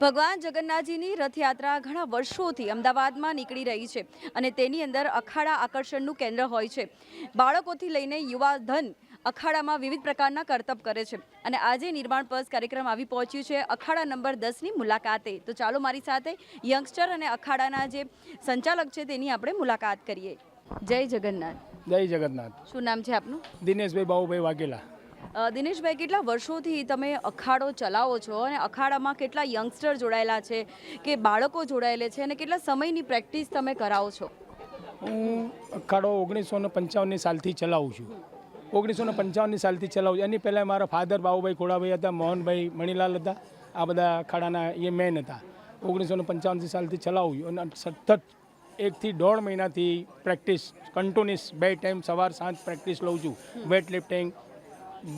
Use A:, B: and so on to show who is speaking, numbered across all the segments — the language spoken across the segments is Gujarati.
A: ભગવાન જગન્નાથજીની રથયાત્રા ઘણા વર્ષોથી અમદાવાદમાં નીકળી રહી છે અને તેની અંદર અખાડા આકર્ષણનું કેન્દ્ર હોય છે. બાળકોથી લઈને યુવા ધન અખાડામાં વિવિધ પ્રકારના કરતબ કરે છે અને આજે નિર્માણ પર્સ કાર્યક્રમ આવી પહોંચ્યું છે અખાડા નંબર 10ની મુલાકાતે. તો ચાલો મારી સાથે યંગસ્ટર અને અખાડાના જે સંચાલક છે તેની આપણે મુલાકાત કરીએ. જય જગન્નાથ.
B: જય જગન્નાથ.
A: શું નામ છે આપનું?
B: દિનેશભાઈ બાબુભાઈ વાઘેલા.
A: દિનેશભાઈ, કેટલા વર્ષોથી તમે અખાડો ચલાવો છો અને અખાડામાં કેટલા યંગસ્ટર જોડાયેલા છે કે બાળકો જોડાયેલા છે અને કેટલા સમયની પ્રેક્ટિસ તમે કરાવો છો?
B: હું અખાડો 1955 સાલથી ચલાવું છું. 1955 સાલથી ચલાવું છું. એની પહેલાં મારા ફાધર બાબુભાઈ ખોડાભાઈ હતા, મોહનભાઈ મણીલાલ હતા. આ બધા અખાડાના એ મેન હતા. 1955 સાલથી ચલાવું છું અને સતત 1 થી 1.5 મહિનાથી પ્રેક્ટિસ કન્ટિન્યુઅસ 2 ટાઈમ સવાર સાંજ પ્રેક્ટિસ લઉં છું. વેટ લિફ્ટિંગ,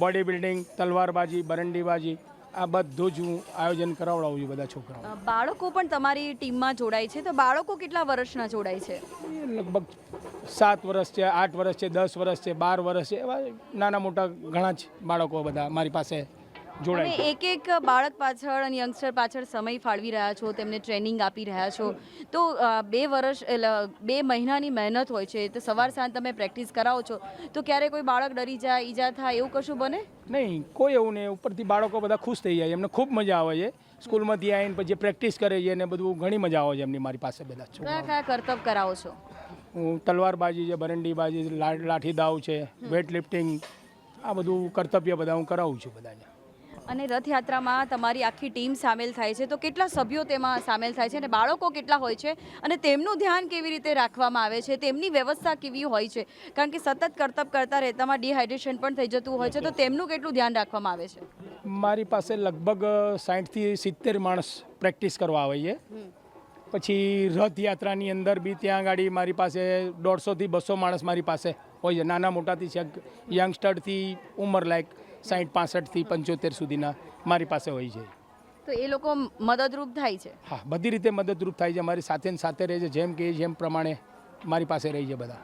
B: બોડી બિલ્ડિંગ, તલવારબાજી, બરંડીબાજી, આ બધું જ હું આયોજન કરાવડાવું છું બધા છોકરાઓ.
A: બાળકો પણ તમારી ટીમમાં જોડાય છે, તો બાળકો કેટલા વર્ષના જોડાય છે?
B: લગભગ 7 વર્ષ છે, 8 વર્ષ છે, 10 વર્ષ છે, 12 વર્ષ છે, એવા નાના મોટા ઘણા જ બાળકો બધા મારી પાસે જોડાય છે.
A: એક બાળક પાછળ અને યંગસ્ટર પાછળ સમય ફાળવી રહ્યા છો, તેમને ટ્રેનિંગ આપી રહ્યા છો, તો 2 વર્ષ એટલે 2 મહિનાની મહેનત હોય છે. તો સવાર સાંજ તમે પ્રેક્ટિસ કરાવો છો, તો ક્યારે કોઈ બાળક ડરી જાય, ઈજા થાય, એવું કશું બને
B: નહીં? કોઈ એવું નહીં. ઉપરથી બાળકો બધા ખુશ થઈ જાય, એમને ખૂબ મજા આવે છે. સ્કૂલમાંથી આવીને પછી પ્રેક્ટિસ કરે છે અને બધું ઘણી મજા આવે છે એમની મારી પાસે બધા.
A: કયા કરતબ કરાવો છો?
B: હું તલવારબાજી છે, બરંડીબાજી, લાઠી દાવ છે, વેટ લિફ્ટિંગ, આ બધું કર્તવ્ય બધા હું કરાવું છું બધાને.
A: અને રથયાત્રામાં તમારી આખી ટીમ સામેલ થાય છે, તો કેટલા સભ્યો તેમાં સામેલ થાય છે અને બાળકો કેટલા હોય છે અને તેમનું ધ્યાન કેવી રીતે રાખવામાં આવે છે, તેમની વ્યવસ્થા કેવી હોય છે? કારણ કે સતત કરતબ કરતા રહેતામાં ડિહાઇડ્રેશન પણ થઈ જતું હોય છે, તો તેમનું કેટલું ધ્યાન રાખવામાં આવે છે?
B: મારી પાસે લગભગ 60 થી 70 માણસ પ્રેક્ટિસ કરવા આવે છે. પછી રથયાત્રાની અંદર બી ત્યાં ગાડી મારી પાસે 150 થી 200 માણસ મારી પાસે હોય છે. નાના મોટાથી યંગસ્ટરથી ઉંમર લાયક 60, 65 થી 75 સુધીના મારી પાસે હોય છે.
A: તો એ લોકો મદદરૂપ થાય છે?
B: હા, બધી રીતે મદદરૂપ થાય છે. મારી સાથે ને સાથે રહે છે. જેમ કે જેમ પ્રમાણે મારી પાસે રહી છે બધા.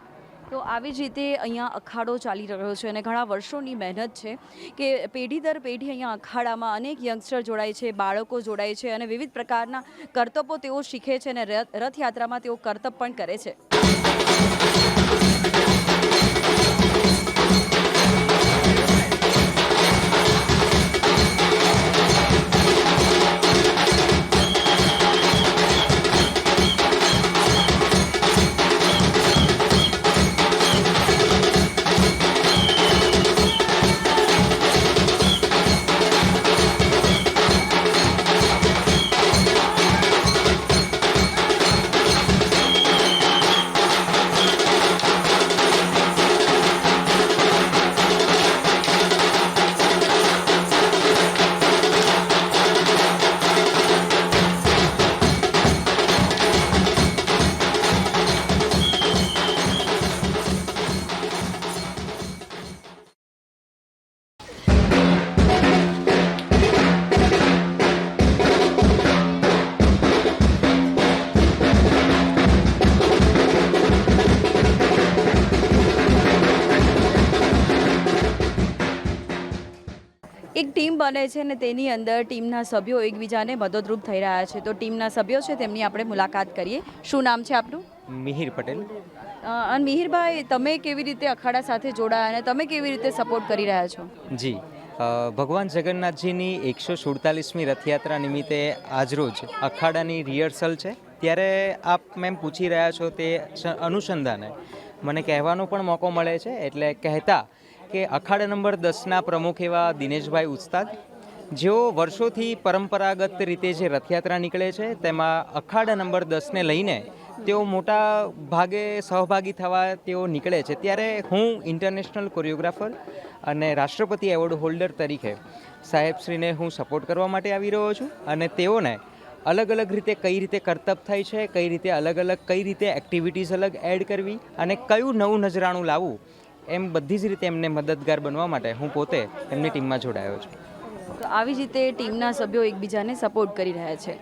A: તો આવી જ રીતે અહીંયા અખાડો ચાલી રહ્યો છે અને ઘણા વર્ષોની મહેનત છે કે પેઢી દર પેઢી અહીંયા અખાડામાં અનેક યંગસ્ટર જોડાય છે, બાળકો જોડાય છે અને વિવિધ પ્રકારના કરતબો તેઓ શીખે છે અને રથયાત્રામાં તેઓ કરતબ પણ કરે છે. એક ટીમ બને છે ને તેની અંદર ટીમના સભ્યો એકબીજાને મદદરૂપ થઈ રહ્યા છે. તો ટીમના સભ્યો છે તેમની આપણે મુલાકાત કરીએ. શું નામ છે આપનું?
C: મિહિર પટેલ.
A: અને મિહિરભાઈ, તમે કેવી રીતે અખાડા સાથે જોડાયા અને તમે કેવી રીતે સપોર્ટ કરી રહ્યા છો?
C: જી, ભગવાન જગન્નાથજીની 147મી રથયાત્રા નિમિત્તે આજરોજ અખાડાની રિહર્સલ છે. ત્યારે આપ મેમ પૂછી રહ્યા છો તે અનુસંધાને મને કહેવાનો પણ મોકો મળે છે. એટલે કહેતા કે અખાડા નંબર 10ના પ્રમુખ એવા દિનેશભાઈ ઉસ્તાદ, જેઓ વર્ષોથી પરંપરાગત રીતે જે રથયાત્રા નીકળે છે તેમાં અખાડા નંબર 10ને લઈને તેઓ મોટા ભાગે સહભાગી થવા તેઓ નીકળે છે. ત્યારે હું ઇન્ટરનેશનલ કોરિયોગ્રાફર અને રાષ્ટ્રપતિ એવોર્ડ હોલ્ડર તરીકે સાહેબશ્રીને હું સપોર્ટ કરવા માટે આવી રહ્યો છું અને તેઓને અલગ અલગ રીતે કઈ રીતે કરતબ થાય છે, કઈ રીતે કઈ રીતે એક્ટિવિટીઝ અલગ એડ કરવી અને કયું નવું નજરાણું લાવવું, એમ બધી જ રીતે એમને મદદગાર બનવા માટે હું પોતે એમની ટીમમાં જોડાયો છું.
A: તો આવી જ રીતે ટીમના સભ્યો એકબીજાને સપોર્ટ કરી રહ્યા છે.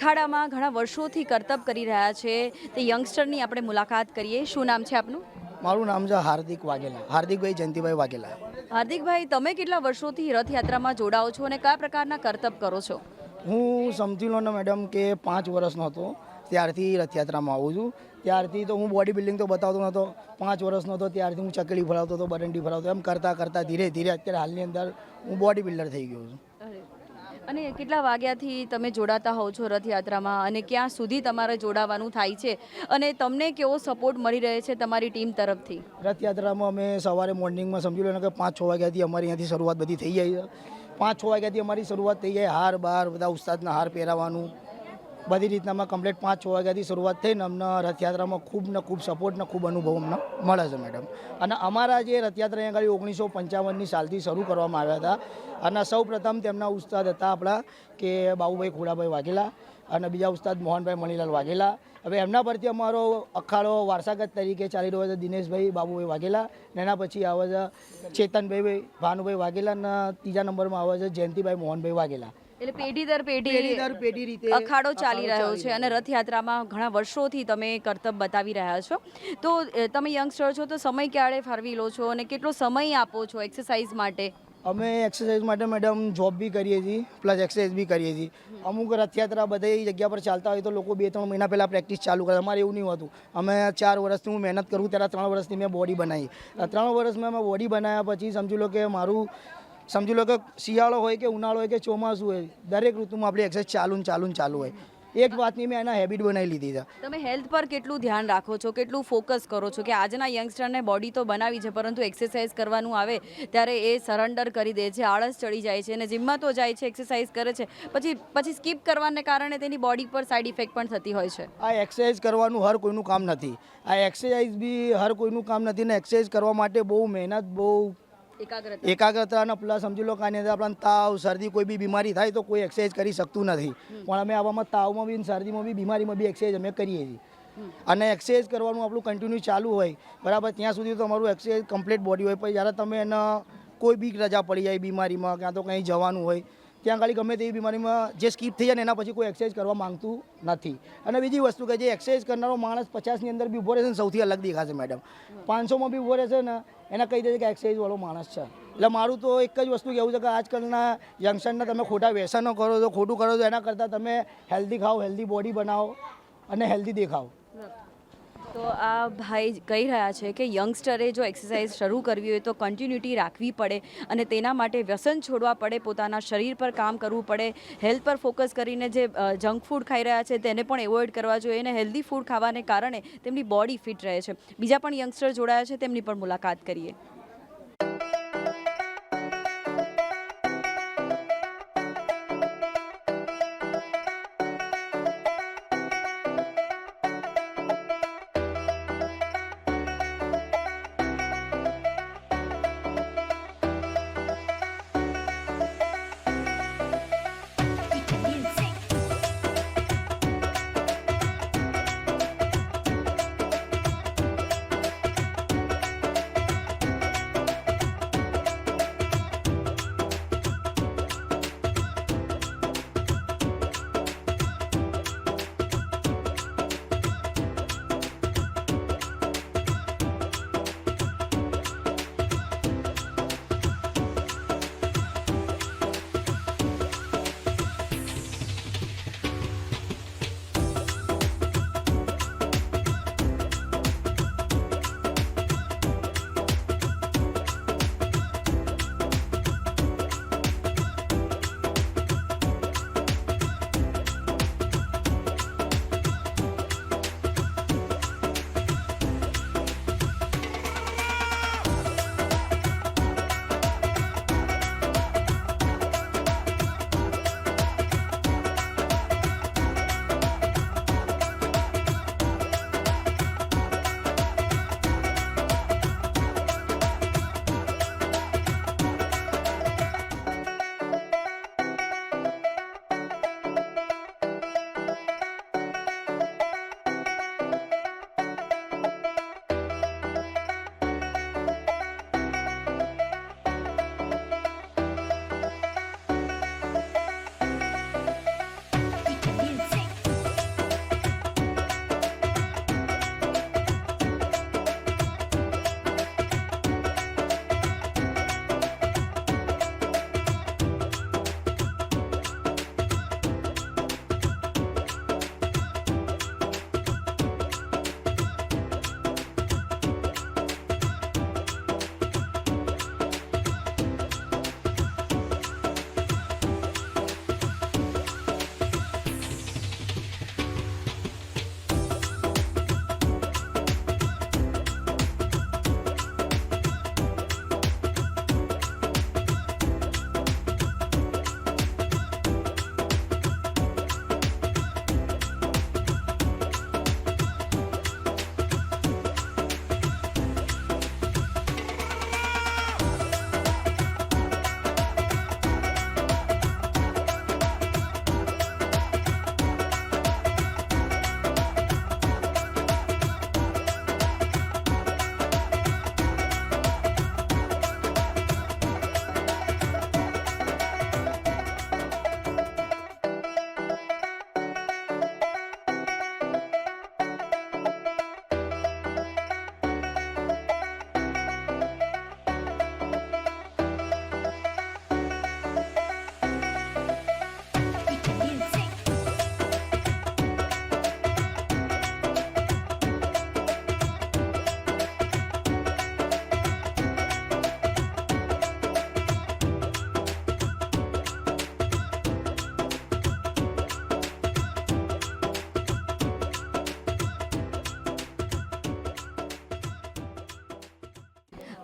A: અખાડામાં ઘણા વર્ષોથી કરતબ કરી રહ્યા છે તે યંગસ્ટરની આપણે મુલાકાત કરીએ. શું નામ છે આપનું?
D: મારું નામ છે હાર્દિક વાઘેલા, હાર્દિકભાઈ જયંતિભાઈ વાઘેલા.
A: હાર્દિકભાઈ, તમે કેટલા વર્ષોથી રથયાત્રામાં જોડાઓ છો અને કયા પ્રકારના કરતબ કરો છો?
D: હું સમજી લો ને મેડમ કે 5 વર્ષનો હતો ત્યારથી રથયાત્રામાં આવું છું. ત્યારથી તો હું બોડી બિલ્ડિંગ તો બતાવતો નહોતો. 5 વર્ષનો હતો ત્યારથી હું ચકડી ફરાવતો હતો, બરંડી ફરાવતો, એમ કરતાં કરતાં ધીરે ધીરે અત્યારે હાલની અંદર હું બોડી બિલ્ડર થઈ ગયો છું.
A: અને કેટલા વાગ્યાથી તમે જોડાતા હોવ છો રથયાત્રામાં અને ક્યાં સુધી તમારે જોડાવાનું થાય છે અને તમને કેવો સપોર્ટ મળી રહે છે તમારી ટીમ તરફથી?
D: રથયાત્રામાં અમે સવારે મોર્નિંગમાં સમજી લો ને કે 5-6 વાગ્યાથી અમારી અહીંયાથી શરૂઆત બધી થઈ જાય છે. 5-6 વાગ્યાથી અમારી શરૂઆત થઈ જાય. હાર બાર બધા ઉસ્તાદના હાર પહેરાવાનું બધી રીતનામાં કમ્પ્લીટ 5-6 વાગ્યાથી શરૂઆત થઈને અમને રથયાત્રામાં ખૂબ ને ખૂબ સપોર્ટ ને ખૂબ અનુભવ અમને મળે છે મેડમ. અને અમારા જે રથયાત્રા અહીંયા આગળ 1955ની સાલથી શરૂ કરવામાં આવ્યા હતા અને સૌ પ્રથમ તેમના ઉસ્તાદ હતા આપણા કે બાબુભાઈ ખોડાભાઈ વાઘેલા અને બીજા ઉસ્તાદ મોહનભાઈ મણીલાલ વાઘેલા. હવે એમના પરથી અમારો અખાડો વારસાગત તરીકે ચાલી રહ્યો છે દિનેશભાઈ બાબુભાઈ વાઘેલા, અને એના પછી આવે છે ચેતનભાઈ ભાનુભાઈ વાઘેલા અને ત્રીજા નંબરમાં આવે છે જયંતિભાઈ મોહનભાઈ વાઘેલા.
A: એટલે પેઢી દર પેઢી
D: રીતે
A: અખાડો ચાલી રહ્યો છે અને રથયાત્રામાં ઘણા વર્ષોથી તમે કરતબ બતાવી રહ્યા છો. તો તમે યંગસ્ટર છો તો સમય ક્યારે ફાળવી લો છો અને કેટલો સમય આપો છો એક્સરસાઇઝ માટે?
D: અમે એક્સરસાઇઝ માટે મેડમ જોબ બી કરીએ છીએ પ્લસ એક્સરસાઇઝ બી કરીએ છીએ. અમુક રથયાત્રા બધી જગ્યા પર ચાલતા હોય તો લોકો 2-3 મહિના પહેલાં પ્રેક્ટિસ ચાલુ કરે. અમારે એવું નહીં હોતું. અમે 4 વર્ષથી હું મહેનત કરું ત્યારે 3 વર્ષથી મેં બોડી બનાવી. 3 વર્ષમાં મેં બોડી બનાવ્યા પછી સમજી લો કે મારું સમજી લો કે શિયાળો હોય કે ઉનાળો હોય કે ચોમાસું હોય દરેક ઋતુમાં આપણી એક્સરસાઇઝ ચાલુ હોય. એક વાતની મેં એના હેબિટ બનાવી લીધી છે.
A: તમે હેલ્થ પર કેટલું ધ્યાન રાખો છો, કેટલું ફોકસ કરો છો કે આજના યંગસ્ટરને બોડી તો બનાવી છે પરંતુ એક્સરસાઇઝ કરવાનું આવે ત્યારે એ સરેન્ડર કરી દે છે, આળસ ચડી જાય છે અને જીમમાં તો જાય છે, એક્સરસાઇઝ કરે છે, પછી સ્કીપ કરવાને કારણે તેની બોડી પર સાઈડ ઇફેક્ટ પણ થતી હોય છે.
D: આ એક્સરસાઇઝ કરવાનું હર કોઈનું કામ નથી. આ એક્સરસાઇઝ બી હર કોઈનું કામ નથી ને એક્સરસાઇઝ કરવા માટે બહુ મહેનત, બહુ એકાગ્રતા અને પ્લસ સમજી લો કે આની અંદર આપણને તાવ શરદી કોઈ બી બીમારી થાય તો કોઈ એક્સરસાઇઝ કરી શકતું નથી. પણ અમે આવામાં તાવમાં બી શરદીમાં બી બીમારીમાં બી એક્સરસાઇઝ અમે કરીએ છીએ. અને એક્સરસાઇઝ કરવાનું આપણું કન્ટિન્યુ ચાલુ હોય બરાબર ત્યાં સુધી તો અમારું એક્સરસાઇઝ કમ્પ્લીટ બોડી હોય. પછી જ્યારે તમે એને કોઈ બી રજા પડી જાય બીમારીમાં ક્યાં તો કંઈ જવાનું હોય ત્યાં ખાલી ગમે તેવી બીમારીમાં જે સ્કીપ થઈ જાય ને એના પછી કોઈ એક્સરસાઇઝ કરવા માંગતું નથી. અને બીજી વસ્તુ કે જે એક્સરસાઇઝ કરનારો માણસ 50ની અંદર બી ઊભો રહેશે ને સૌથી અલગ દેખાશે મેડમ. 500માં બી ઊભો રહેશે ને એને કહી દે કે એક્સરસાઇઝવાળો માણસ છે. એટલે મારું તો એક જ વસ્તુ કહેવું છે કે આજકાલના યંગસ્ટરને તમે ખોટા વ્યસનો કરો છો, ખોટું કરો છો એના કરતાં તમે હેલ્ધી ખાઓ, હેલ્ધી બોડી બનાવો અને હેલ્ધી દેખાઓ.
A: તો આ ભાઈ કહી રહ્યા છે કે યંગસ્ટરે જો એક્સરસાઇઝ શરૂ કરવી હોય તો કન્ટિન્યુટી રાખવી પડે અને તેના માટે વ્યસન છોડવા પડે, પોતાના શરીર પર કામ કરવું પડે, હેલ્થ પર ફોકસ કરીને જે જંક ફૂડ ખાઈ રહ્યા છે તેને પણ એવોઇડ કરવા જોઈએ અને હેલ્ધી ફૂડ ખાવાને કારણે તેમની બોડી ફિટ રહે છે. બીજા પણ યંગસ્ટર જોડાયા છે, તેમની પણ મુલાકાત કરીએ.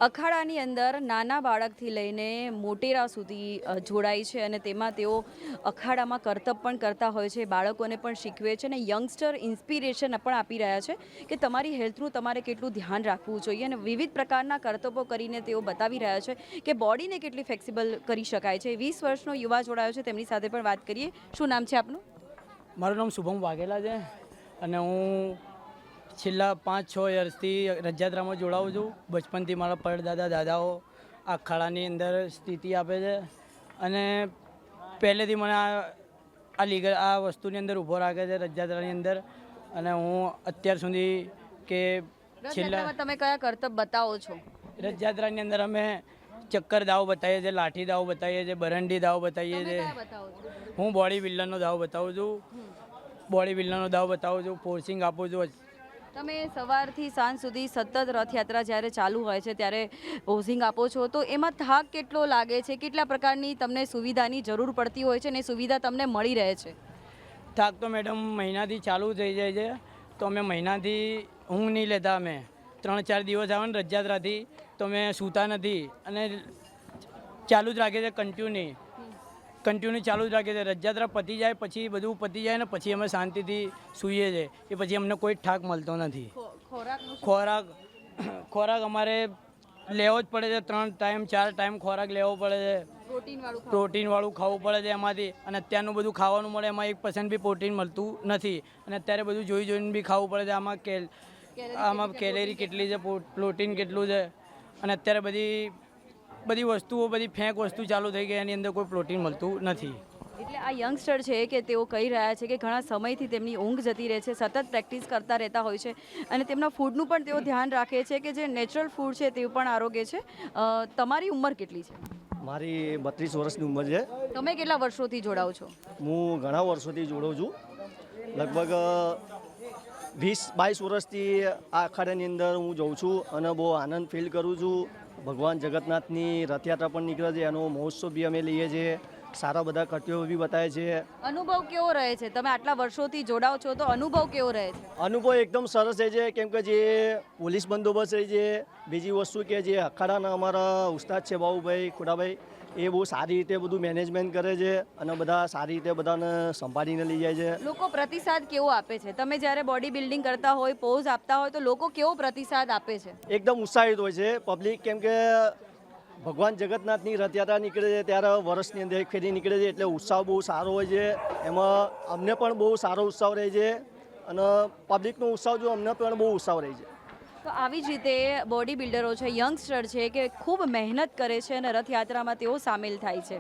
A: અખાડાની અંદર નાના બાળકથી લઈને મોટેરા સુધી જોડાય છે અને તેમાં તેઓ અખાડામાં કરતબ પણ કરતા હોય છે, બાળકોને પણ શીખવે છે અને યંગસ્ટર ઇન્સ્પિરેશન પણ આપી રહ્યા છે કે તમારી હેલ્થનું તમારે કેટલું ધ્યાન રાખવું જોઈએ અને વિવિધ પ્રકારના કરતબો કરીને તેઓ બતાવી રહ્યા છે કે બોડીને કેટલી ફ્લેક્સિબલ કરી શકાય છે. 20 વર્ષનો યુવા જોડાયો છે, તેમની સાથે પણ વાત કરીએ. શું નામ છે આપનું?
E: મારું નામ શુભમ વાઘેલા છે અને હું છેલ્લા 5-6 વર્ષથી રથયાત્રામાં જોડાઉં છું. બચપનથી મારા પરદાદા દાદાઓ આ અખાડાની અંદર સ્થિતિ આપે છે અને પહેલેથી મને આ વસ્તુની અંદર ઊભો રાખે છે રથયાત્રાની અંદર. અને હું અત્યાર સુધી કે છેલ્લા
A: રથયાત્રામાં તમે કયા કરતબ બતાવો છો?
E: રથયાત્રાની અંદર અમે ચક્કર દાવ બતાવીએ છીએ, લાઠી દાવ બતાવીએ છીએ, બરંડી દાવ બતાવીએ
A: તમે
E: છીએ.
A: કયા બતાવો છો?
E: હું બોડી બિલ્ડરનો દાવ બતાવું છું, બોડી બિલ્ડરનો દાવ બતાવું છું, ફોર્સિંગ આપું છું.
A: તમે સવારથી સાંજ સુધી સતત રથયાત્રા જ્યારે ચાલુ હોય છે ત્યારે પોઝિંગ આપો છો, તો એમાં થાક કેટલો લાગે છે? કેટલા પ્રકારની તમને સુવિધાની જરૂર પડતી હોય છે અને એ સુવિધા તમને મળી રહે છે?
E: થાક તો મેડમ મહિનાથી ચાલુ થઈ જાય છે, તો અમે મહિનાથી ઊંઘ નહીં લેતા. અમે 3-4 દિવસ આવે ને રથયાત્રાથી તો અમે સૂતા નથી અને ચાલુ જ રાખે છે કન્ટિન્યુ ચાલુ જ રાખે છે. રથયાત્રા પતી જાય પછી બધું પતી જાય ને પછી અમે શાંતિથી સૂઈએ છીએ. એ પછી અમને કોઈ થાક મળતો નથી. ખોરાક અમારે લેવો જ પડે છે. 3 ટાઈમ 4 ટાઈમ ખોરાક લેવો પડે છે. પ્રોટીનવાળું ખાવું પડે છે એમાંથી. અને અત્યારનું બધું ખાવાનું મળે એમાં 1% બી પ્રોટીન મળતું નથી. અને અત્યારે બધું જોઈને બી ખાવું પડે છે. આમાં કેલેરી કેટલી છે, પ્રોટીન કેટલું છે. અને અત્યારે બધી વસ્તુઓ બધી ફેંક વસ્તુ ચાલુ થઈ ગઈ, એની અંદર કોઈ પ્રોટીન મળતું નથી.
A: એટલે આ યંગસ્ટર છે કે તેઓ કહી રહ્યા છે કે ઘણા સમયથી તેમની ઊંઘ જતી રહે છે, સતત પ્રેક્ટિસ કરતા રહેતા હોય છે અને તેમના ફૂડનું પણ તેઓ ધ્યાન રાખે છે કે જે નેચરલ ફૂડ છે તે પણ આરોગ્ય છે. તમારી ઉંમર કેટલી છે?
F: મારી 32 વર્ષની ઉંમર છે.
A: તમે કેટલા વર્ષોથી જોડાઓ છો?
F: હું ઘણા વર્ષોથી જોડું છું. લગભગ 20-22 વર્ષથી આ અખાડાની અંદર હું જાઉં છું અને બહુ આનંદ ફીલ કરું છું. ભગવાન જગન્નાથની રથયાત્રા પણ નીકળે છે, એનો મહોત્સવ બી અમે લઈએ છીએ. સારા બધા કર્તવ્યો બી બતાવે છે.
A: અનુભવ કેવો રહે છે? તમે આટલા વર્ષોથી જોડાઓ છો તો અનુભવ કેવો રહે છે?
F: અનુભવ એકદમ સરસ રહે છે, કેમ કે જે પોલીસ બંદોબસ્ત રહે છે, બીજી વસ્તુ કે જે અખાડાના અમારા ઉસ્તાદ છે બાબુભાઈ ખોડાભાઈ, એ બહુ સારી રીતે બધું મેનેજમેન્ટ કરે છે અને બધા સારી રીતે બધાને સંભાળીને લઈ જાય છે.
A: લોકો પ્રતિસાદ કેવો આપે છે? તમે જ્યારે બોડી બિલ્ડિંગ કરતા હોય, પોઝ આપતા હોય તો લોકો કેવો પ્રતિસાદ આપે છે?
F: એકદમ ઉત્સાહિત હોય છે પબ્લિક, કેમ કે ભગવાન જગન્નાથની રથયાત્રા નીકળે છે ત્યારે વર્ષની અંદર એક ફેરી નીકળે છે એટલે ઉત્સાહ બહુ સારો હોય છે. એમાં અમને પણ બહુ સારો ઉત્સાહ રહે છે અને પબ્લિકનો ઉત્સાહ જો અમને પણ બહુ ઉત્સાહ રહે છે.
A: તો આવી જ રીતે બોડી બિલ્ડરો છે, યંગસ્ટર છે કે ખૂબ મહેનત કરે છે અને રથયાત્રામાં તેઓ સામેલ થાય છે.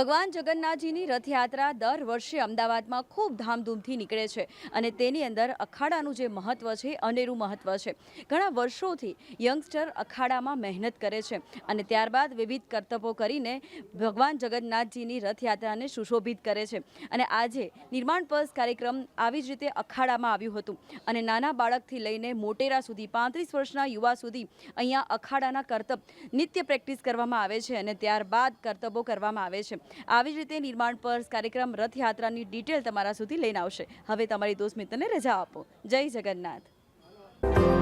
A: ભગવાન જગન્નાથજીની રથયાત્રા દર વર્ષે અમદાવાદમાં ખૂબ ધામધૂમથી નીકળે છે અને તેની અંદર અખાડાનું જે મહત્ત્વ છે અનેરું મહત્ત્વ છે. ઘણા વર્ષોથી યંગસ્ટર અખાડામાં મહેનત કરે છે અને ત્યારબાદ વિવિધ કરતબો કરીને ભગવાન જગન્નાથજીની રથયાત્રાને સુશોભિત કરે છે. અને આજે નિર્માણ પર્સ કાર્યક્રમ આવી જ રીતે અખાડામાં આવ્યું હતું અને નાના બાળકથી લઈને મોટેરા સુધી 35 વર્ષના યુવા સુધી અહીંયા અખાડાના કરતબ નિત્ય પ્રેક્ટિસ કરવામાં આવે છે અને ત્યારબાદ કરતબો કરવામાં આવે છે. આવી જ રીતે નિર્માણ પર્સ કાર્યક્રમ રથયાત્રાની ડિટેલ તમારા સુધી લઈને આવશે. હવે તમારી દોસ્ત મિત્રને રજા આપો. જય જગન્નાથ.